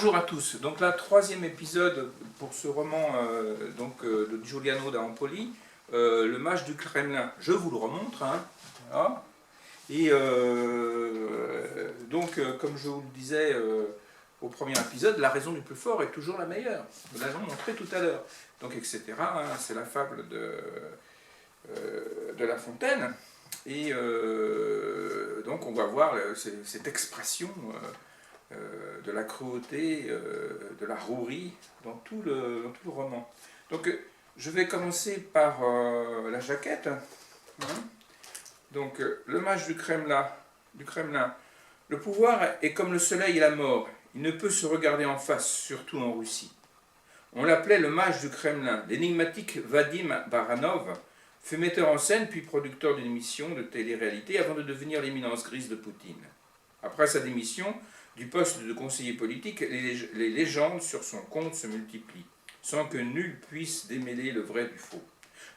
Bonjour à tous. Donc là, troisième épisode pour ce roman de Giuliano da Empoli, Le Mage du Kremlin. Je vous le remontre. Hein, voilà. Et comme je vous le disais au premier épisode, la raison du plus fort est toujours la meilleure. Nous l'avons montré tout à l'heure. Donc, etc. Hein, c'est la fable de La Fontaine. Et donc, on va voir cette expression de la cruauté, de la rouerie dans tout le roman. Donc, je vais commencer par la jaquette. Hein. Donc, le mage du Kremlin. Le pouvoir est comme le soleil et la mort. Il ne peut se regarder en face, surtout en Russie. On l'appelait le mage du Kremlin. L'énigmatique Vadim Baranov fut metteur en scène puis producteur d'une émission de télé-réalité avant de devenir l'éminence grise de Poutine. Après sa démission du poste de conseiller politique, les légendes sur son compte se multiplient, sans que nul puisse démêler le vrai du faux.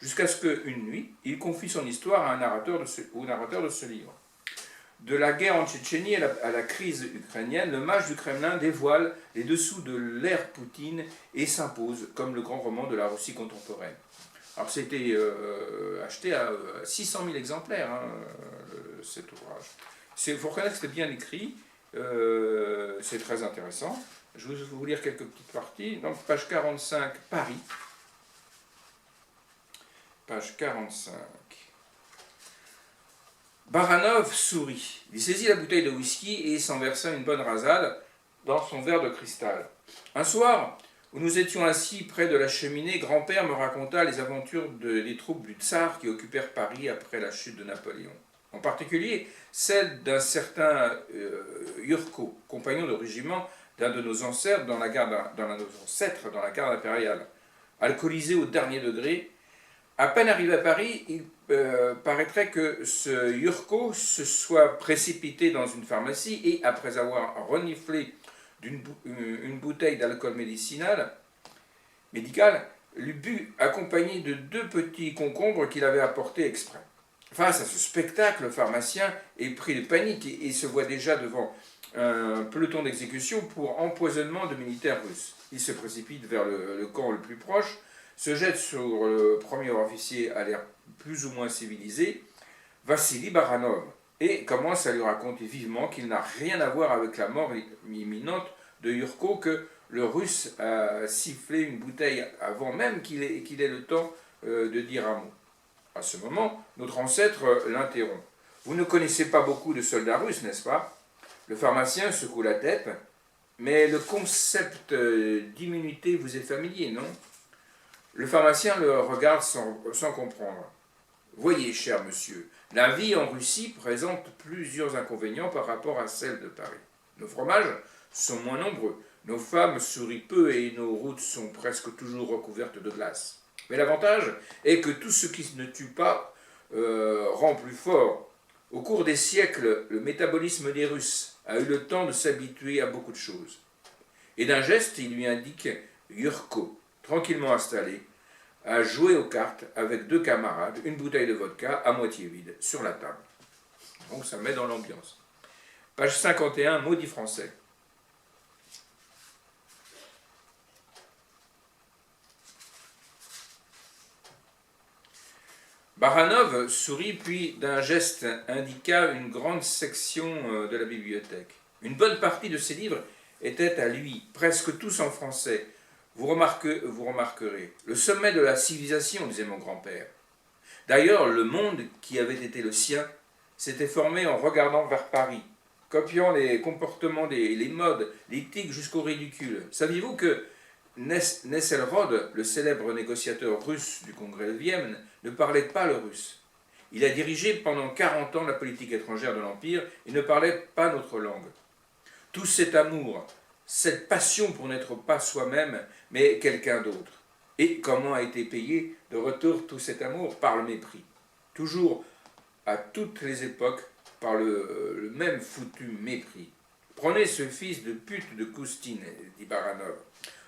Jusqu'à ce qu'une nuit, il confie son histoire à au narrateur de ce livre. De la guerre en Tchétchénie à la crise ukrainienne, le mage du Kremlin dévoile les dessous de l'ère Poutine et s'impose comme le grand roman de la Russie contemporaine. Alors c'était acheté à 600 000 exemplaires, hein, cet ouvrage. Il faut reconnaître que c'était bien écrit, c'est très intéressant. Je vais vous lire quelques petites parties. Donc page 45, Paris. Page 45. Baranov sourit. Il saisit la bouteille de whisky et s'en versa une bonne rasade dans son verre de cristal. Un soir, où nous étions assis près de la cheminée, grand-père me raconta les aventures des troupes du tsar qui occupèrent Paris après la chute de Napoléon. En particulier, celle d'un certain Yurko, compagnon de régiment d'un de nos ancêtres dans la garde impériale. Alcoolisé au dernier degré, à peine arrivé à Paris, il paraîtrait que ce Yurko se soit précipité dans une pharmacie et, après avoir reniflé une bouteille d'alcool médical, lui but accompagné de 2 petits concombres qu'il avait apportés exprès. Face à ce spectacle, le pharmacien est pris de panique et se voit déjà devant un peloton d'exécution pour empoisonnement de militaires russes. Il se précipite vers le camp le plus proche, se jette sur le premier officier à l'air plus ou moins civilisé, Vassili Baranov, et commence à lui raconter vivement qu'il n'a rien à voir avec la mort imminente de Yurko, que le Russe a sifflé une bouteille avant même qu'il ait le temps de dire un mot. À ce moment, notre ancêtre l'interrompt. « Vous ne connaissez pas beaucoup de soldats russes, n'est-ce pas ?» Le pharmacien secoue la tête. « Mais le concept d'immunité vous est familier, non ?» Le pharmacien le regarde sans comprendre. « Voyez, cher monsieur, la vie en Russie présente plusieurs inconvénients par rapport à celle de Paris. Nos fromages sont moins nombreux, nos femmes sourient peu et nos routes sont presque toujours recouvertes de glace. Mais l'avantage est que tout ce qui ne tue pas rend plus fort. Au cours des siècles, le métabolisme des Russes a eu le temps de s'habituer à beaucoup de choses. » Et d'un geste, il lui indique Yurko, tranquillement installé, à jouer aux cartes avec 2 camarades, une bouteille de vodka à moitié vide sur la table. Donc ça met dans l'ambiance. Page 51, maudit français. Baranov sourit puis d'un geste indiqua une grande section de la bibliothèque. Une bonne partie de ses livres était à lui, presque tous en français. Vous remarquerez. Le sommet de la civilisation, disait mon grand-père. D'ailleurs, le monde qui avait été le sien s'était formé en regardant vers Paris, copiant les comportements, les modes, l'éthique jusqu'au ridicule. Saviez-vous que Nesselrode, le célèbre négociateur russe du congrès de Vienne, ne parlait pas le russe. Il a dirigé pendant 40 ans la politique étrangère de l'Empire et ne parlait pas notre langue. Tout cet amour, cette passion pour n'être pas soi-même, mais quelqu'un d'autre. Et comment a été payé de retour tout cet amour? Par le mépris. Toujours, à toutes les époques, par le même foutu mépris. Prenez ce fils de pute de Koustine, dit Baranov,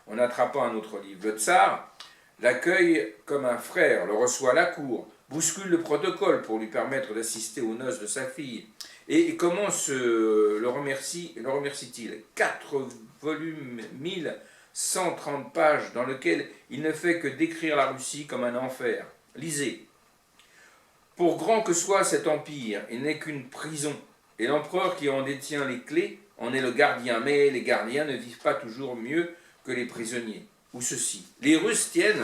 en attrapant un autre livre. Le tsar l'accueille comme un frère, le reçoit à la cour, bouscule le protocole pour lui permettre d'assister aux noces de sa fille. Et comment le remercie-t-il? 4 volumes, 1130 pages, dans lesquels il ne fait que décrire la Russie comme un enfer. Lisez. Pour grand que soit cet empire, il n'est qu'une prison, et l'empereur qui en détient les clés en est le gardien. Mais les gardiens ne vivent pas toujours mieux que les prisonniers. Ou ceci. Les Russes tiennent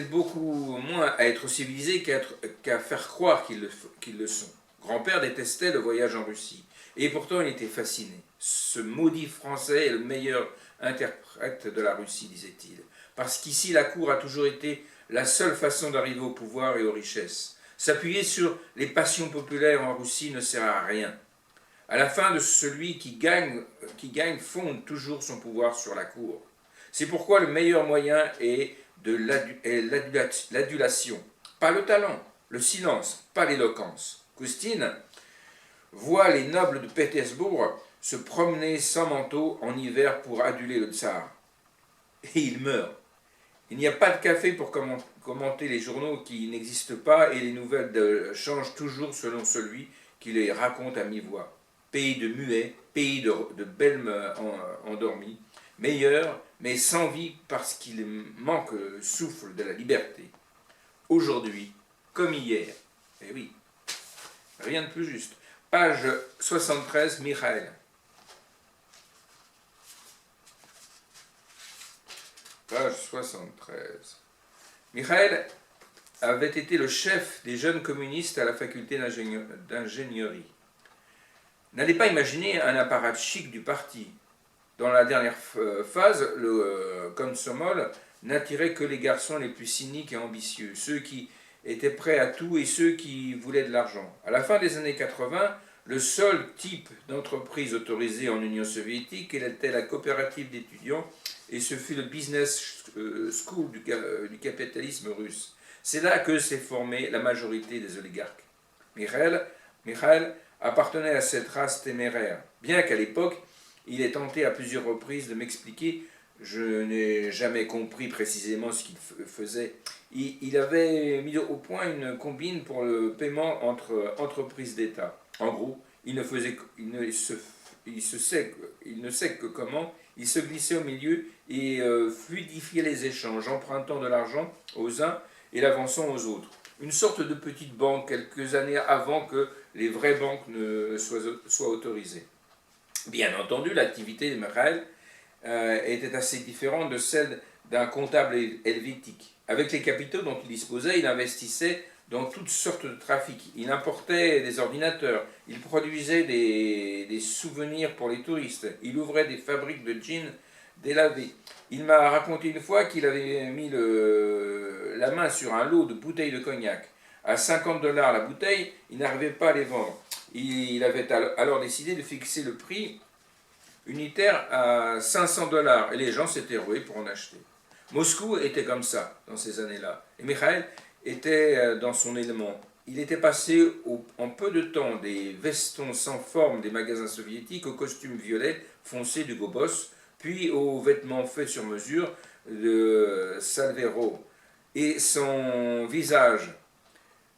beaucoup moins à être civilisés qu'à faire croire qu'ils le sont. Grand-père détestait le voyage en Russie, et pourtant il était fasciné. Ce maudit Français est le meilleur interprète de la Russie, disait-il, parce qu'ici la cour a toujours été la seule façon d'arriver au pouvoir et aux richesses. S'appuyer sur les passions populaires en Russie ne sert à rien. À la fin, celui qui gagne fonde toujours son pouvoir sur la cour. C'est pourquoi le meilleur moyen est l'adulation. Pas le talent, le silence, pas l'éloquence. Koustine voit les nobles de Pétersbourg se promener sans manteau en hiver pour aduler le tsar. Et il meurt. Il n'y a pas de café pour commenter les journaux qui n'existent pas et les nouvelles changent toujours selon celui qui les raconte à mi-voix. Pays de muets, pays de belles endormies, meilleur, mais sans vie parce qu'il manque le souffle de la liberté. Aujourd'hui, comme hier. Eh oui, rien de plus juste. Page 73, Mikhaël. Page 73. Mikhaël avait été le chef des jeunes communistes à la faculté d'ingénierie. N'allez pas imaginer un apparat chic du parti. Dans la dernière phase, le Komsomol n'attirait que les garçons les plus cyniques et ambitieux, ceux qui étaient prêts à tout et ceux qui voulaient de l'argent. À la fin des années 80, le seul type d'entreprise autorisée en Union soviétique était la coopérative d'étudiants et ce fut le business school du capitalisme russe. C'est là que s'est formée la majorité des oligarques. Mikhaël appartenait à cette race téméraire, bien qu'à l'époque, il ait tenté à plusieurs reprises de m'expliquer. Je n'ai jamais compris précisément ce qu'il faisait. Il avait mis au point une combine pour le paiement entre entreprises d'État. En gros, il ne sait que comment il se glissait au milieu et fluidifiait les échanges, empruntant de l'argent aux uns et l'avançant aux autres. Une sorte de petite banque quelques années avant que les vraies banques ne soient autorisées. Bien entendu, l'activité de Mikhaël était assez différente de celle d'un comptable helvétique. Avec les capitaux dont il disposait, il investissait dans toutes sortes de trafics. Il importait des ordinateurs, il produisait des souvenirs pour les touristes, il ouvrait des fabriques de jeans délavés. Il m'a raconté une fois qu'il avait mis la main sur un lot de bouteilles de cognac. À 50 $ la bouteille, il n'arrivait pas à les vendre. Il avait alors décidé de fixer le prix unitaire à 500 $ et les gens s'étaient rués pour en acheter. Moscou était comme ça dans ces années-là. Et Mikhaël était dans son élément. Il était passé en peu de temps des vestons sans forme des magasins soviétiques au costume violet foncé du Gobos, puis aux vêtements faits sur mesure de Salvero. Et son visage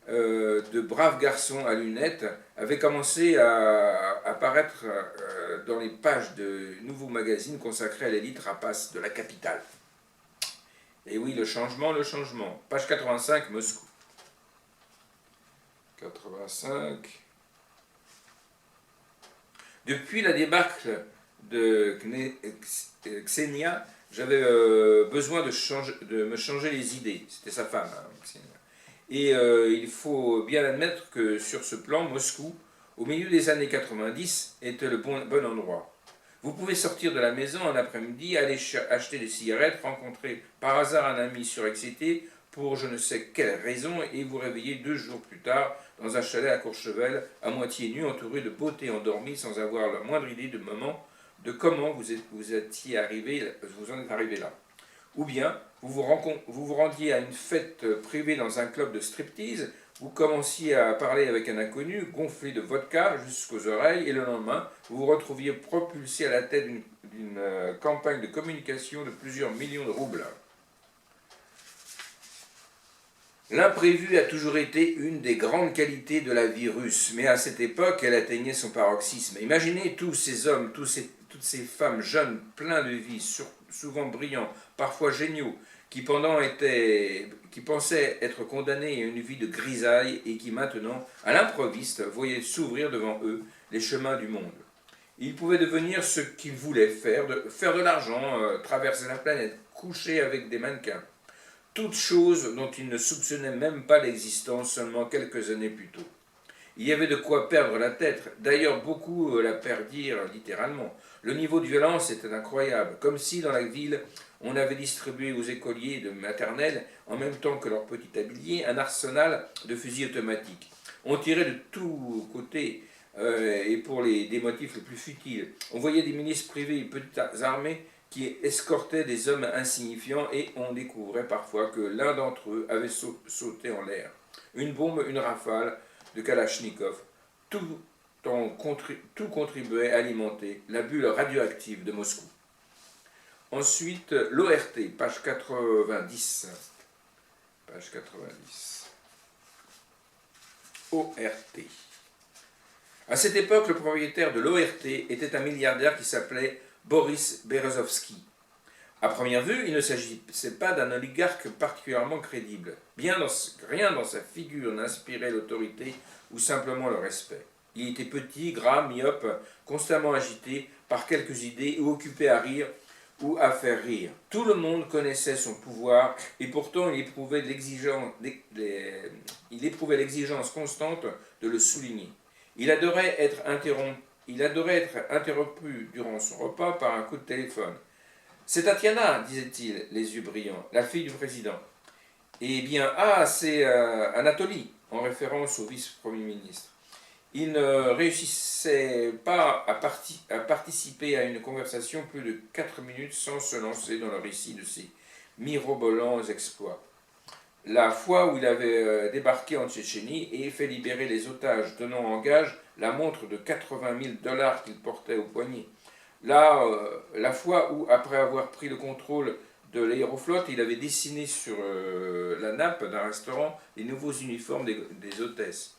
de brave garçon à lunettes avait commencé à apparaître dans les pages de nouveaux magazines consacrés à l'élite rapace de la capitale. Et oui, le changement. Page 85, Moscou. 85. Depuis la débâcle de Ksenia, j'avais besoin de me changer les idées. C'était sa femme, hein, Ksenia. Et il faut bien admettre que sur ce plan, Moscou, au milieu des années 90, était le bon endroit. Vous pouvez sortir de la maison un après-midi, aller acheter des cigarettes, rencontrer par hasard un ami surexcité pour je ne sais quelle raison et vous réveiller 2 jours plus tard dans un chalet à Courchevel, à moitié nu, entouré de beauté endormie, sans avoir la moindre idée de comment vous en êtes arrivé là. Ou bien, vous vous rendiez à une fête privée dans un club de striptease, vous commenciez à parler avec un inconnu, gonflé de vodka jusqu'aux oreilles, et le lendemain, vous vous retrouviez propulsé à la tête d'une campagne de communication de plusieurs millions de roubles. L'imprévu a toujours été une des grandes qualités de la vie russe, mais à cette époque, elle atteignait son paroxysme. Imaginez tous ces hommes, toutes ces femmes jeunes, pleins de vie, souvent brillants, parfois géniaux, qui pensaient être condamnés à une vie de grisaille et qui maintenant, à l'improviste, voyaient s'ouvrir devant eux les chemins du monde. Ils pouvaient devenir ce qu'ils voulaient faire de l'argent, traverser la planète, coucher avec des mannequins. Toutes choses dont ils ne soupçonnaient même pas l'existence seulement quelques années plus tôt. Il y avait de quoi perdre la tête, d'ailleurs beaucoup la perdirent littéralement. Le niveau de violence était incroyable, comme si dans la ville on avait distribué aux écoliers de maternelle, en même temps que leur petit tablier, un arsenal de fusils automatiques. On tirait de tous côtés et pour des motifs les plus futiles. On voyait des milices privées et petites armées qui escortaient des hommes insignifiants et on découvrait parfois que l'un d'entre eux avait sauté en l'air. Une bombe, une rafale de Kalachnikov, tout, tout contribuait à alimenter la bulle radioactive de Moscou. Ensuite, l'ORT, page 90. Page 90. ORT. À cette époque, le propriétaire de l'ORT était un milliardaire qui s'appelait Boris Berezovsky. À première vue, il ne s'agissait pas d'un oligarque particulièrement crédible. Rien dans sa figure n'inspirait l'autorité ou simplement le respect. Il était petit, gras, myope, constamment agité par quelques idées ou occupé à rire ou à faire rire. Tout le monde connaissait son pouvoir et pourtant il éprouvait l'exigence constante de le souligner. Il adorait être interrompu durant son repas par un coup de téléphone. « C'est Tatiana, disait-il, les yeux brillants, la fille du président. »« Eh bien, c'est Anatoly, en référence au vice-premier ministre. » Il ne réussissait pas à participer à une conversation plus de 4 minutes sans se lancer dans le récit de ses mirobolants exploits. La fois où il avait débarqué en Tchétchénie et fait libérer les otages, donnant en gage la montre de 80 000 $ qu'il portait au poignet. La fois où, après avoir pris le contrôle de l'aéroflotte, il avait dessiné sur la nappe d'un restaurant les nouveaux uniformes des hôtesses.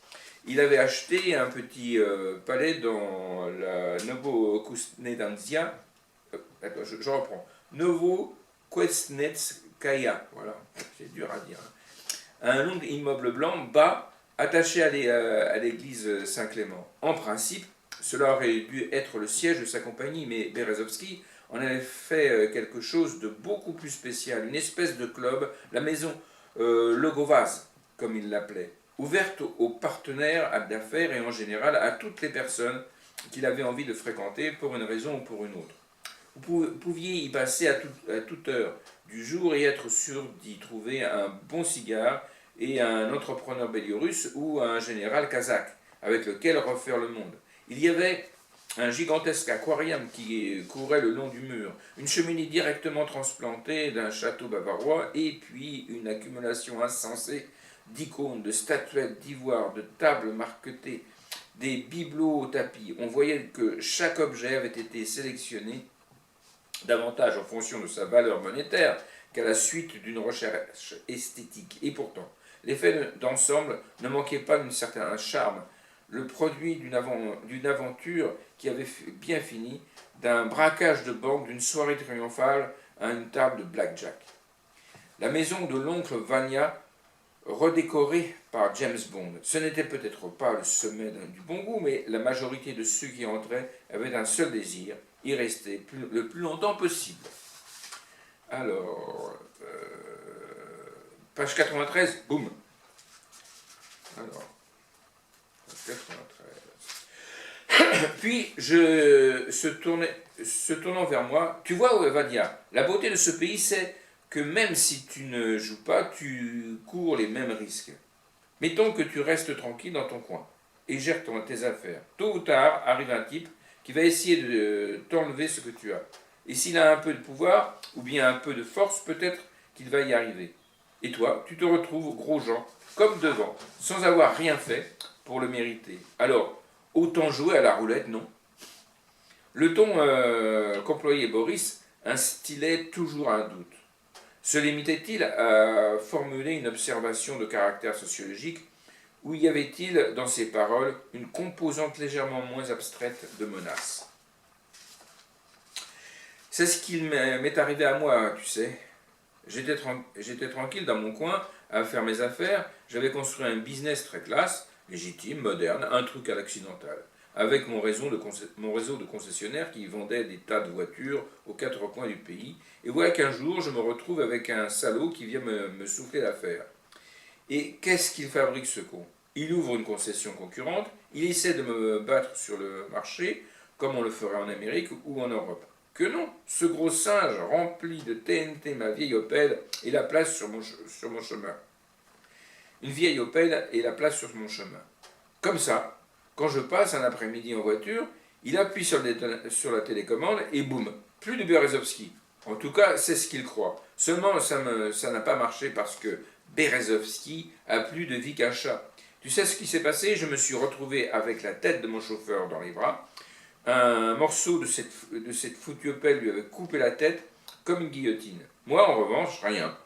Il avait acheté un petit palais dans la Novokuznetskaya. Je reprends. Novokuznetskaya. Voilà, c'est dur à dire. Un long immeuble blanc bas attaché à l'église Saint-Clément. En principe, cela aurait dû être le siège de sa compagnie, mais Berezovsky en avait fait quelque chose de beaucoup plus spécial, une espèce de club, la maison Logovaz, comme il l'appelait, ouverte aux partenaires d'affaires et en général à toutes les personnes qu'il avait envie de fréquenter pour une raison ou pour une autre. Vous pouviez y passer à toute heure du jour et être sûr d'y trouver un bon cigare et un entrepreneur biélorusse ou un général kazakh avec lequel refaire le monde. Il y avait un gigantesque aquarium qui courait le long du mur, une cheminée directement transplantée d'un château bavarois et puis une accumulation insensée d'icônes, de statuettes d'ivoire, de tables marquetées, des bibelots au tapis. On voyait que chaque objet avait été sélectionné davantage en fonction de sa valeur monétaire qu'à la suite d'une recherche esthétique. Et pourtant, l'effet d'ensemble ne manquait pas d'un certain charme, le produit d'une aventure qui avait bien fini, d'un braquage de banque, d'une soirée triomphale à une table de blackjack. La maison de l'oncle Vania, redécorée par James Bond. Ce n'était peut-être pas le sommet du bon goût, mais la majorité de ceux qui entraient avaient un seul désir, y rester le plus longtemps possible. Alors, page 93, boum. Alors, page 93. Puis, se tournant vers moi, tu vois, Vadia, la beauté de ce pays, c'est que même si tu ne joues pas, tu cours les mêmes risques. Mettons que tu restes tranquille dans ton coin et gères tes affaires. Tôt ou tard, arrive un type qui va essayer de t'enlever ce que tu as. Et s'il a un peu de pouvoir, ou bien un peu de force, peut-être qu'il va y arriver. Et toi, tu te retrouves gros Jean, comme devant, sans avoir rien fait pour le mériter. Alors, autant jouer à la roulette, non? Le ton qu'employait Boris instillait toujours un doute. Se limitait-il à formuler une observation de caractère sociologique ou y avait-il dans ses paroles une composante légèrement moins abstraite de menace? C'est ce qui m'est arrivé à moi, tu sais. J'étais tranquille dans mon coin à faire mes affaires, j'avais construit un business très classe, légitime, moderne, un truc à l'accidental, avec mon réseau de concessionnaires qui vendaient des tas de voitures aux quatre coins du pays, et voilà qu'un jour je me retrouve avec un salaud qui vient me souffler l'affaire. Et qu'est-ce qu'il fabrique ce con? Il ouvre une concession concurrente, il essaie de me battre sur le marché, comme on le ferait en Amérique ou en Europe. Que non, ce gros singe remplit de TNT ma vieille Opel et la place sur mon chemin. Une vieille Opel et la place sur mon chemin. Comme ça, quand je passe un après-midi en voiture, il appuie sur la télécommande et boum, plus de Berezovski. En tout cas, c'est ce qu'il croit. Seulement, ça n'a pas marché parce que Berezovski a plus de vie qu'un chat. Tu sais ce qui s'est passé? Je me suis retrouvé avec la tête de mon chauffeur dans les bras. Un morceau de cette foutue Opel lui avait coupé la tête comme une guillotine. Moi, en revanche, rien.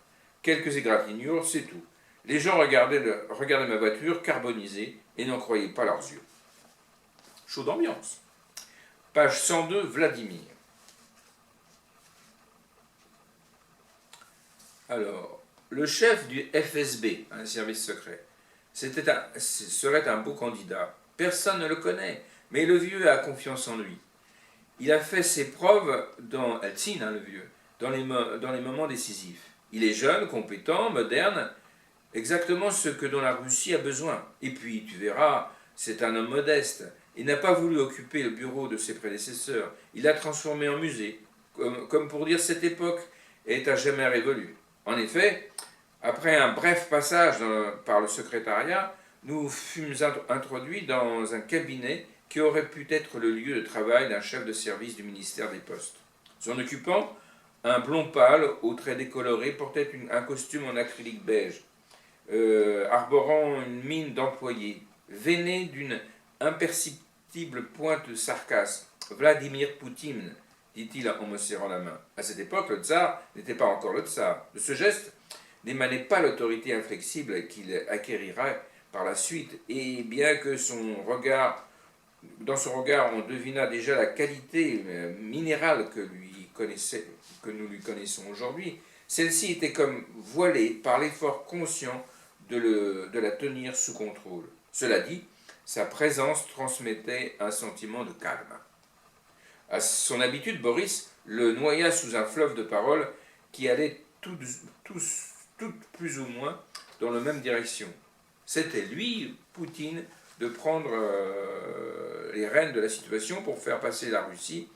Quelques égratignures, c'est tout. Les gens regardaient ma voiture carbonisée et n'en croyaient pas leurs yeux. Chaud d'ambiance. Page 102, Vladimir. Alors, le chef du FSB, un service secret, serait un beau candidat. Personne ne le connaît, mais le vieux a confiance en lui. Il a fait ses preuves dans Eltsine, le vieux, dans les moments décisifs. Il est jeune, compétent, moderne, exactement ce que dont la Russie a besoin. Et puis, tu verras, c'est un homme modeste. Il n'a pas voulu occuper le bureau de ses prédécesseurs. Il l'a transformé en musée, comme pour dire cette époque est à jamais révolue. En effet, après un bref passage par le secrétariat, nous fûmes introduits dans un cabinet qui aurait pu être le lieu de travail d'un chef de service du ministère des Postes. Son occupant, un blond pâle, aux traits décolorés, portait un costume en acrylique beige, arborant une mine d'employé, veiné d'une imperceptible pointe de sarcasme. Vladimir Poutine, dit-il en me serrant la main. À cette époque, le tsar n'était pas encore le tsar. De ce geste n'émanait pas l'autorité inflexible qu'il acquérirait par la suite, et bien que dans son regard, on devina déjà la qualité minérale que nous lui connaissons aujourd'hui, celle-ci était comme voilée par l'effort conscient de la tenir sous contrôle. Cela dit, sa présence transmettait un sentiment de calme. À son habitude, Boris le noya sous un fleuve de paroles qui allaient toutes plus ou moins dans la même direction. C'était lui, Poutine, de prendre les rênes de la situation pour faire passer la Russie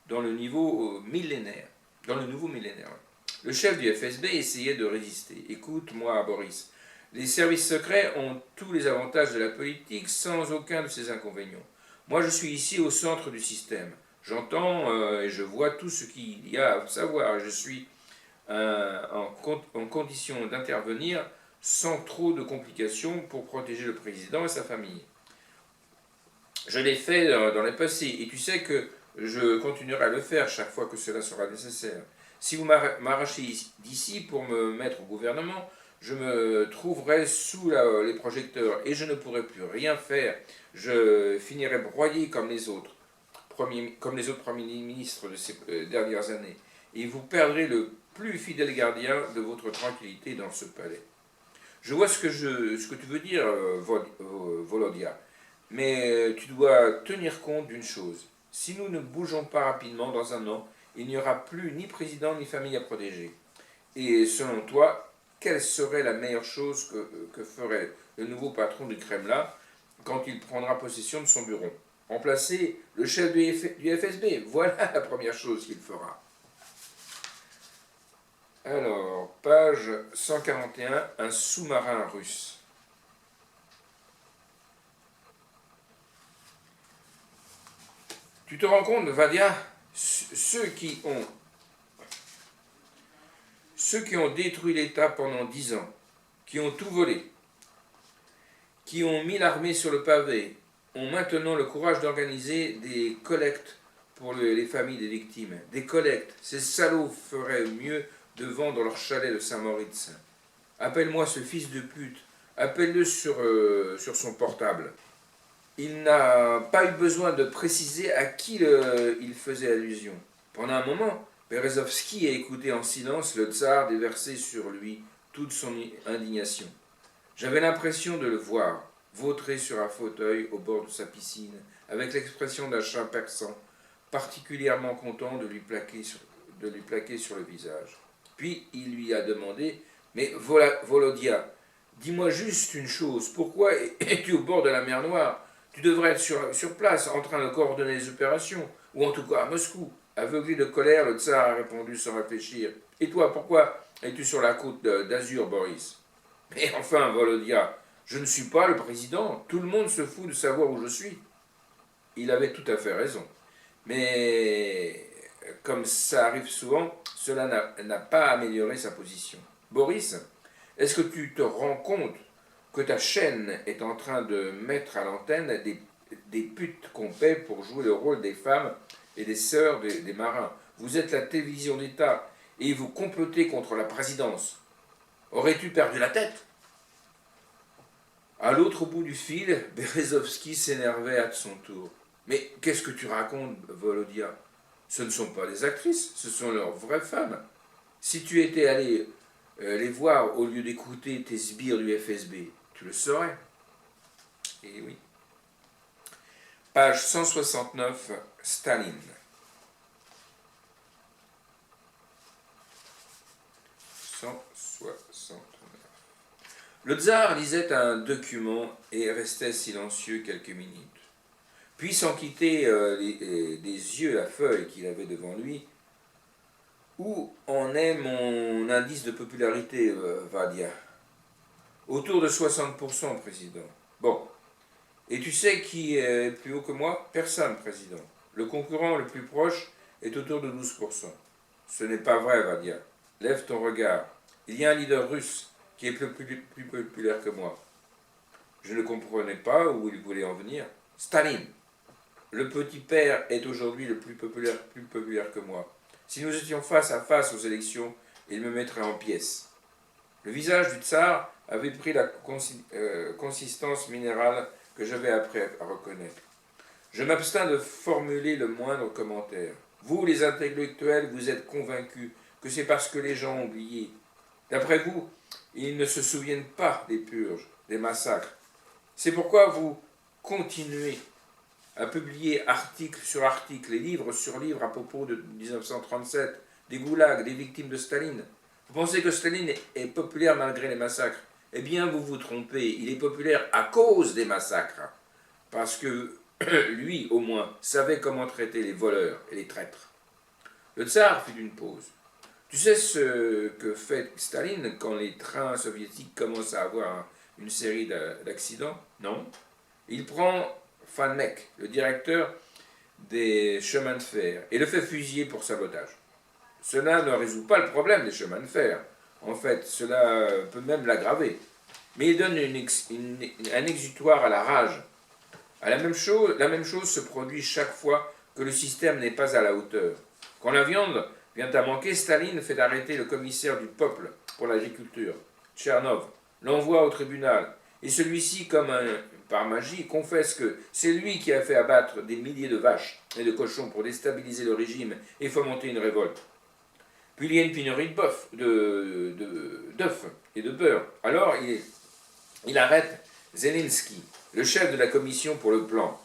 dans le nouveau millénaire. Le chef du FSB essayait de résister. Écoute-moi, Boris. Les services secrets ont tous les avantages de la politique sans aucun de ses inconvénients. Moi, je suis ici au centre du système. J'entends et je vois tout ce qu'il y a à savoir. Je suis en condition d'intervenir sans trop de complications pour protéger le président et sa famille. Je l'ai fait dans le passé et tu sais que je continuerai à le faire chaque fois que cela sera nécessaire. Si vous m'arrachez d'ici pour me mettre au gouvernement, je me trouverai sous les projecteurs et je ne pourrai plus rien faire. Je finirai broyé comme les autres premiers ministres de ces dernières années. Et vous perdrez le plus fidèle gardien de votre tranquillité dans ce palais. Je vois ce que tu veux dire, Volodya, mais tu dois tenir compte d'une chose. Si nous ne bougeons pas rapidement dans un an, il n'y aura plus ni président ni famille à protéger. Et selon toi, quelle serait la meilleure chose que ferait le nouveau patron du Kremlin quand il prendra possession de son bureau? Remplacer le chef du FSB, voilà la première chose qu'il fera. Alors, page 141, un sous-marin russe. Tu te rends compte, Vadia, ceux qui ont détruit l'État pendant 10 ans, qui ont tout volé, qui ont mis l'armée sur le pavé, ont maintenant le courage d'organiser des collectes pour les familles des victimes. Des collectes. Ces salauds feraient mieux de vendre leur chalet de Saint-Moritz. Appelle-moi ce fils de pute. Appelle-le sur son portable. Il n'a pas eu besoin de préciser à qui il faisait allusion. Pendant un moment, Berezovski a écouté en silence le tsar déverser sur lui toute son indignation. J'avais l'impression de le voir, vautré sur un fauteuil au bord de sa piscine, avec l'expression d'un chat persan, particulièrement content de lui plaquer sur le visage. Puis il lui a demandé « Mais Volodia, dis-moi juste une chose, pourquoi es-tu au bord de la mer Noire? Tu devrais être sur place, en train de coordonner les opérations, ou en tout cas à Moscou. » Aveuglé de colère, le tsar a répondu sans réfléchir. « Et toi, pourquoi es-tu sur la côte d'Azur, Boris ?»« Mais enfin, Volodia, je ne suis pas le président. Tout le monde se fout de savoir où je suis. » Il avait tout à fait raison. Mais, comme ça arrive souvent, cela n'a pas amélioré sa position. « Boris, est-ce que tu te rends compte que ta chaîne est en train de mettre à l'antenne des putes qu'on paie pour jouer le rôle des femmes et des sœurs des marins? Vous êtes la télévision d'État et vous complotez contre la présidence. Aurais-tu perdu la tête ?» À l'autre bout du fil, Berezovski s'énervait à son tour. « Mais qu'est-ce que tu racontes, Volodia? Ce ne sont pas des actrices, ce sont leurs vraies femmes. Si tu étais allé les voir au lieu d'écouter tes sbires du FSB, tu le saurais. » Et oui. Page 169, Staline. 169. Le tsar lisait un document et restait silencieux quelques minutes. Puis, sans quitter des yeux la feuille qu'il avait devant lui, « Où en est mon indice de popularité, Vadia ?»« Autour de 60%, président. »« Bon. Et tu sais qui est plus haut que moi? Personne, président. Le concurrent le plus proche est autour de 12%. »« Ce n'est pas vrai, Vadia. Lève ton regard. Il y a un leader russe qui est plus populaire que moi. » Je ne comprenais pas où il voulait en venir. « Staline. Le petit père est aujourd'hui le plus populaire que moi. Si nous étions face à face aux élections, il me mettrait en pièces. » Le visage du tsar avait pris la consistance minérale que j'avais appris à reconnaître. Je m'abstins de formuler le moindre commentaire. Vous, les intellectuels, vous êtes convaincus que c'est parce que les gens ont oublié. D'après vous, ils ne se souviennent pas des purges, des massacres. C'est pourquoi vous continuez à publier article sur article et livre sur livre à propos de 1937, des goulags, des victimes de Staline. Vous pensez que Staline est populaire malgré les massacres? Eh bien, vous vous trompez. Il est populaire à cause des massacres. Parce que lui, au moins, savait comment traiter les voleurs et les traîtres. Le tsar fit une pause. Tu sais ce que fait Staline quand les trains soviétiques commencent à avoir une série d'accidents? Non. Il prend Fanmek, le directeur des chemins de fer, et le fait fusiller pour sabotage. Cela ne résout pas le problème des chemins de fer. En fait, cela peut même l'aggraver. Mais il donne un exutoire à la rage. La même chose se produit chaque fois que le système n'est pas à la hauteur. Quand la viande vient à manquer, Staline fait arrêter le commissaire du peuple pour l'agriculture, Tchernov, l'envoie au tribunal, et celui-ci, par magie, confesse que c'est lui qui a fait abattre des milliers de vaches et de cochons pour déstabiliser le régime et fomenter une révolte. Puis il y a une pénurie d'œufs et de beurre. Alors il arrête Zelensky, le chef de la commission pour le plan.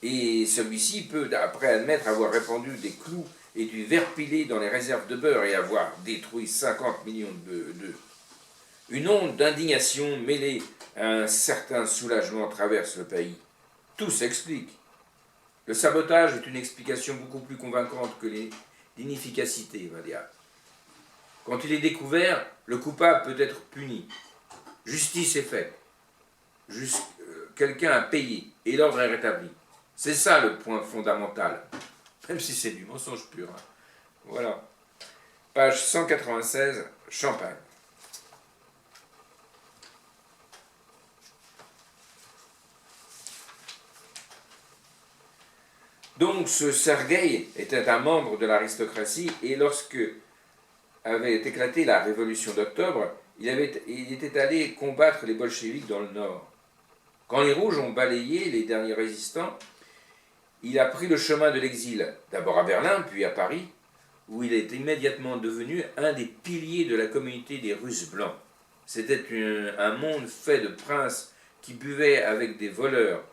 Et celui-ci peut, après admettre avoir répandu des clous et du verre pilé dans les réserves de beurre et avoir détruit 50 millions d'œufs. Une onde d'indignation mêlée à un certain soulagement traverse le pays. Tout s'explique. Le sabotage est une explication beaucoup plus convaincante que l'inefficacité, on va dire. Quand il est découvert, le coupable peut être puni. Justice est faite. Quelqu'un a payé et l'ordre est rétabli. C'est ça le point fondamental. Même si c'est du mensonge pur. Hein. Voilà. Page 196, Champagne. Donc ce Sergueï était un membre de l'aristocratie et lorsque avait éclaté la révolution d'octobre, il était allé combattre les bolcheviks dans le nord. Quand les rouges ont balayé les derniers résistants, il a pris le chemin de l'exil, d'abord à Berlin, puis à Paris, où il est immédiatement devenu un des piliers de la communauté des Russes blancs. C'était un monde fait de princes qui buvaient avec des voleurs,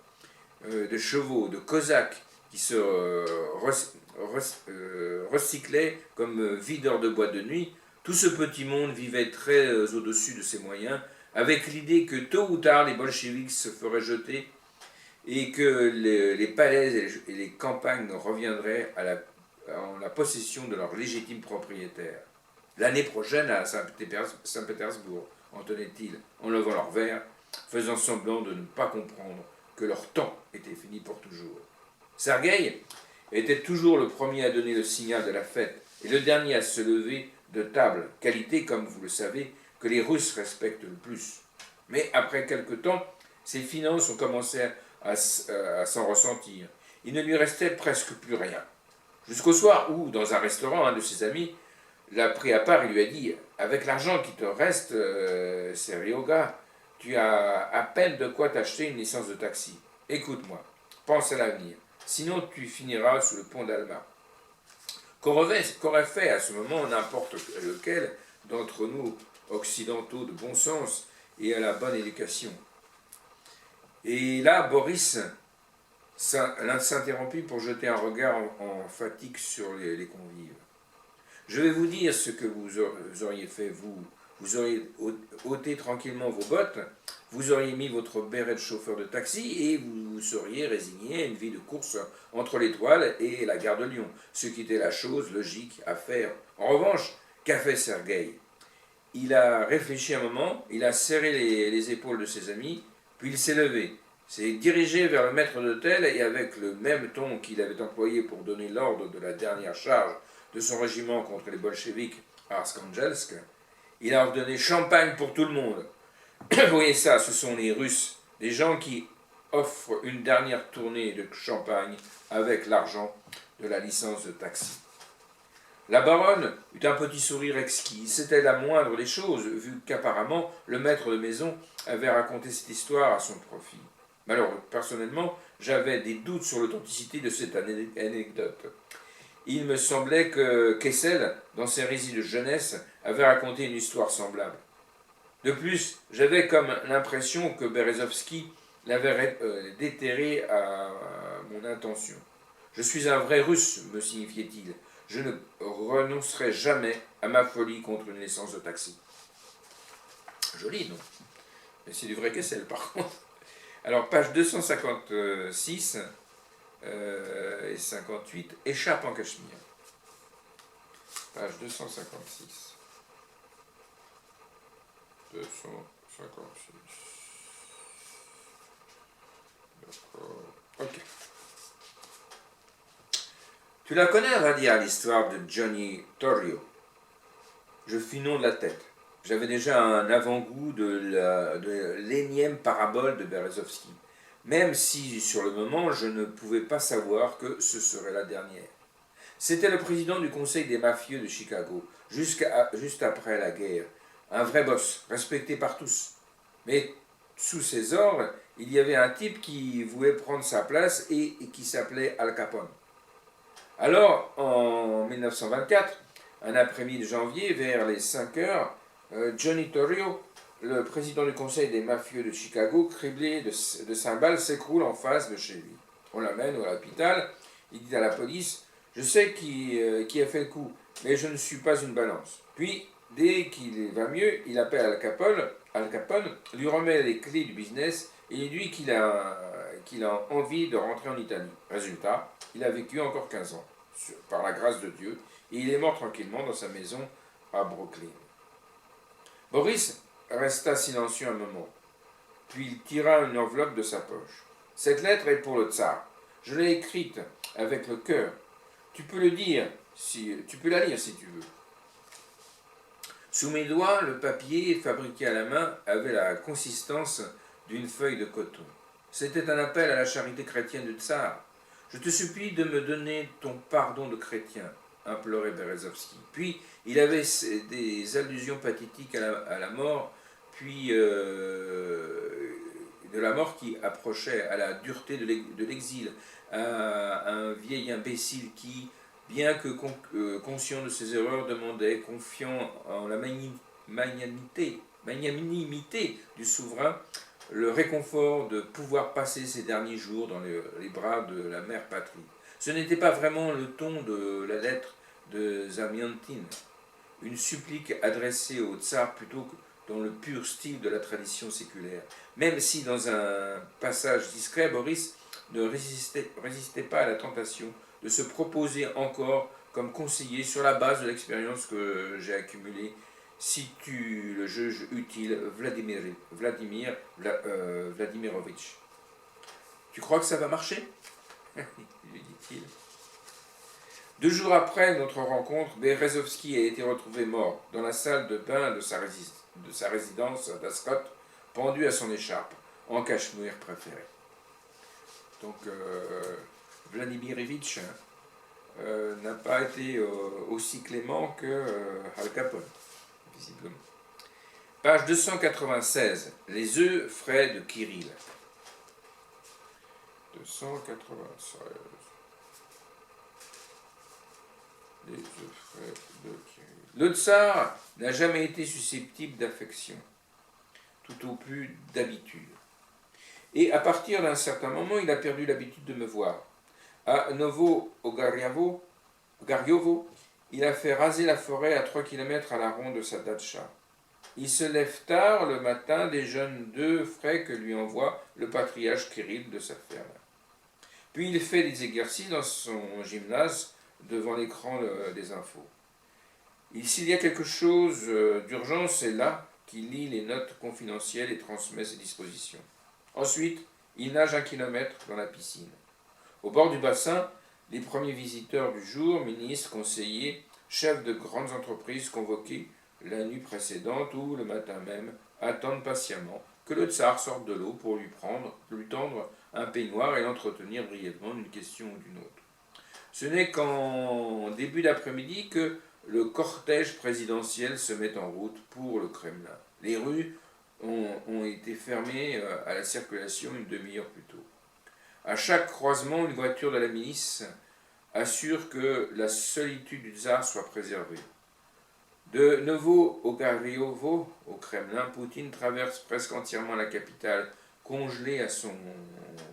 de chevaux, de cosaques, qui se recyclaient comme videurs de boîtes de nuit. Tout ce petit monde vivait très au-dessus de ses moyens, avec l'idée que tôt ou tard les bolcheviks se feraient jeter et que les palais et les campagnes reviendraient en la possession de leurs légitimes propriétaires. L'année prochaine à Saint-Pétersbourg, en tenaient-ils, en levant leur verre, faisant semblant de ne pas comprendre que leur temps était fini pour toujours. Sergueï était toujours le premier à donner le signal de la fête et le dernier à se lever de table, qualité, comme vous le savez, que les Russes respectent le plus. Mais après quelque temps, ses finances ont commencé à s'en ressentir. Il ne lui restait presque plus rien. Jusqu'au soir où, dans un restaurant, un de ses amis l'a pris à part et lui a dit « Avec l'argent qui te reste, Serioga, tu as à peine de quoi t'acheter une licence de taxi. Écoute-moi, pense à l'avenir, sinon tu finiras sous le pont d'Alma. » Qu'aurait fait à ce moment n'importe lequel d'entre nous occidentaux de bon sens et à la bonne éducation. Et là, Boris s'interrompit pour jeter un regard en fatigue sur les convives. Je vais vous dire ce que vous auriez fait, vous. Vous auriez ôté tranquillement vos bottes, vous auriez mis votre béret de chauffeur de taxi et vous vous seriez résigné à une vie de course entre l'étoile et la gare de Lyon, ce qui était la chose logique à faire. En revanche, qu'a fait Sergueï? Il a réfléchi un moment, il a serré les épaules de ses amis, puis il s'est levé, s'est dirigé vers le maître d'hôtel et avec le même ton qu'il avait employé pour donner l'ordre de la dernière charge de son régiment contre les bolcheviks à Arkhangelsk, il a ordonné champagne pour tout le monde. Vous voyez ça, ce sont les Russes, des gens qui offrent une dernière tournée de champagne avec l'argent de la licence de taxi. La baronne eut un petit sourire exquis. C'était la moindre des choses, vu qu'apparemment le maître de maison avait raconté cette histoire à son profit. Mais alors, personnellement, j'avais des doutes sur l'authenticité de cette anecdote. Il me semblait que Kessel, dans ses récits de jeunesse, avait raconté une histoire semblable. De plus, j'avais comme l'impression que Berezovski l'avait déterré à mon intention. Je suis un vrai russe, me signifiait-il. Je ne renoncerai jamais à ma folie contre une licence de taxi. Joli, non? Mais c'est du vrai Kessel, par contre. Alors, page 256 et 58, échappe en Cachemire. Page 256. 256. D'accord. Ok. Tu la connais, on va dire, l'histoire de Johnny Torrio. Je fis non de la tête. J'avais déjà un avant-goût de l'énième parabole de Berezovski, même si sur le moment je ne pouvais pas savoir que ce serait la dernière. C'était le président du conseil des mafieux de Chicago, juste après la guerre, un vrai boss, respecté par tous. Mais sous ses ordres, il y avait un type qui voulait prendre sa place et qui s'appelait Al Capone. Alors, en 1924, un après-midi de janvier, vers les 5 heures, Johnny Torrio, le président du conseil des mafieux de Chicago, criblé de cymbales, s'écroule en face de chez lui. On l'amène à l'hôpital, il dit à la police « Je sais qui a fait le coup, mais je ne suis pas une balance. » Puis, dès qu'il va mieux, il appelle Al Capone lui remet les clés du business et il dit qu'il a envie de rentrer en Italie. Résultat, il a vécu encore 15 ans, par la grâce de Dieu, et il est mort tranquillement dans sa maison à Brooklyn. Boris resta silencieux un moment, puis il tira une enveloppe de sa poche. « Cette lettre est pour le tsar. Je l'ai écrite avec le cœur. Tu peux la lire si tu veux. » Sous mes doigts, le papier, fabriqué à la main, avait la consistance d'une feuille de coton. C'était un appel à la charité chrétienne du tsar. « Je te supplie de me donner ton pardon de chrétien. implorait Berezovski. Puis, il avait des allusions pathétiques à la mort, puis de la mort qui approchait, à la dureté de l'exil, à un vieil imbécile qui, bien que conscient de ses erreurs, demandait, confiant en la magnanimité du souverain, le réconfort de pouvoir passer ses derniers jours dans les bras de la mère patrie. Ce n'était pas vraiment le ton de la lettre de Zamiantin, une supplique adressée au tsar plutôt que dans le pur style de la tradition séculaire. Même si dans un passage discret, Boris ne résistait pas à la tentation de se proposer encore comme conseiller sur la base de l'expérience que j'ai accumulée. Si tu le juges utile, Vladimirovitch. Tu crois que ça va marcher lui dit-il. 2 jours après notre rencontre, Berezovski a été retrouvé mort dans la salle de bain de sa résidence d'Ascot, pendu à son écharpe, en cachemire préféré. Donc, Vladimirovitch n'a pas été aussi clément que Al Capone, visiblement. Page 296. Les œufs frais de Kirill. 296. Les œufs frais de Kirill. Le tsar n'a jamais été susceptible d'affection, tout au plus d'habitude. Et à partir d'un certain moment, il a perdu l'habitude de me voir. À Novo-Ogariovo, il a fait raser la forêt à 3 km à la ronde de sa datcha. Il se lève tard le matin, déjeune d'œufs frais que lui envoie le patriarche Kirill de sa ferme. Puis il fait des exercices dans son gymnase devant l'écran des infos. S'il y a quelque chose d'urgent, c'est là qu'il lit les notes confidentielles et transmet ses dispositions. Ensuite, il nage 1 kilomètre dans la piscine. Au bord du bassin, les premiers visiteurs du jour, ministres, conseillers, chefs de grandes entreprises convoqués la nuit précédente ou le matin même, attendent patiemment que le tsar sorte de l'eau pour lui tendre un peignoir et l'entretenir brièvement d'une question ou d'une autre. Ce n'est qu'en début d'après-midi que le cortège présidentiel se met en route pour le Kremlin. Les rues ont été fermées à la circulation une demi-heure plus tôt. À chaque croisement, une voiture de la milice assure que la solitude du tsar soit préservée. De Novo-Ogariovo au Kremlin, Poutine traverse presque entièrement la capitale, congelée à son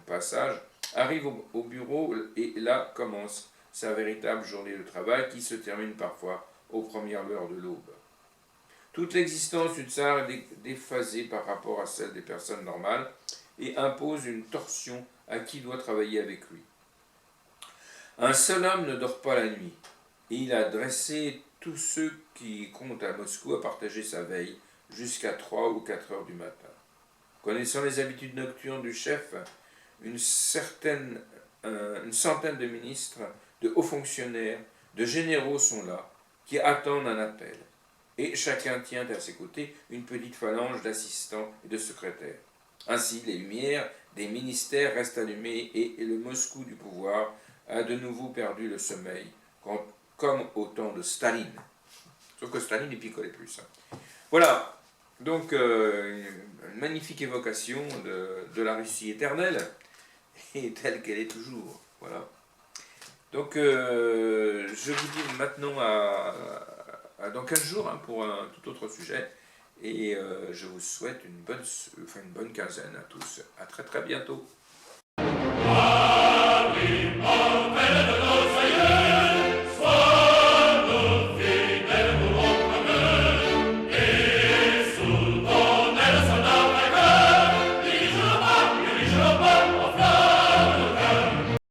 passage, arrive au bureau et là commence sa véritable journée de travail qui se termine parfois aux premières heures de l'aube. Toute l'existence du tsar est déphasée par rapport à celle des personnes normales et impose une torsion à qui doit travailler avec lui. Un seul homme ne dort pas la nuit, et il a dressé tous ceux qui comptent à Moscou à partager sa veille jusqu'à 3 ou 4 heures du matin. Connaissant les habitudes nocturnes du chef, une centaine de ministres, de hauts fonctionnaires, de généraux sont là, qui attendent un appel. Et chacun tient à ses côtés une petite phalange d'assistants et de secrétaires. Ainsi, les lumières des ministères restent allumées et le Moscou du pouvoir a de nouveau perdu le sommeil, comme au temps de Staline. Sauf que Staline, il picolait plus. Voilà, donc une magnifique évocation de la Russie éternelle, et telle qu'elle est toujours. Voilà. Donc, je vous dis maintenant dans 15 jours pour un tout autre sujet. Et je vous souhaite une bonne quinzaine à tous. À très très bientôt.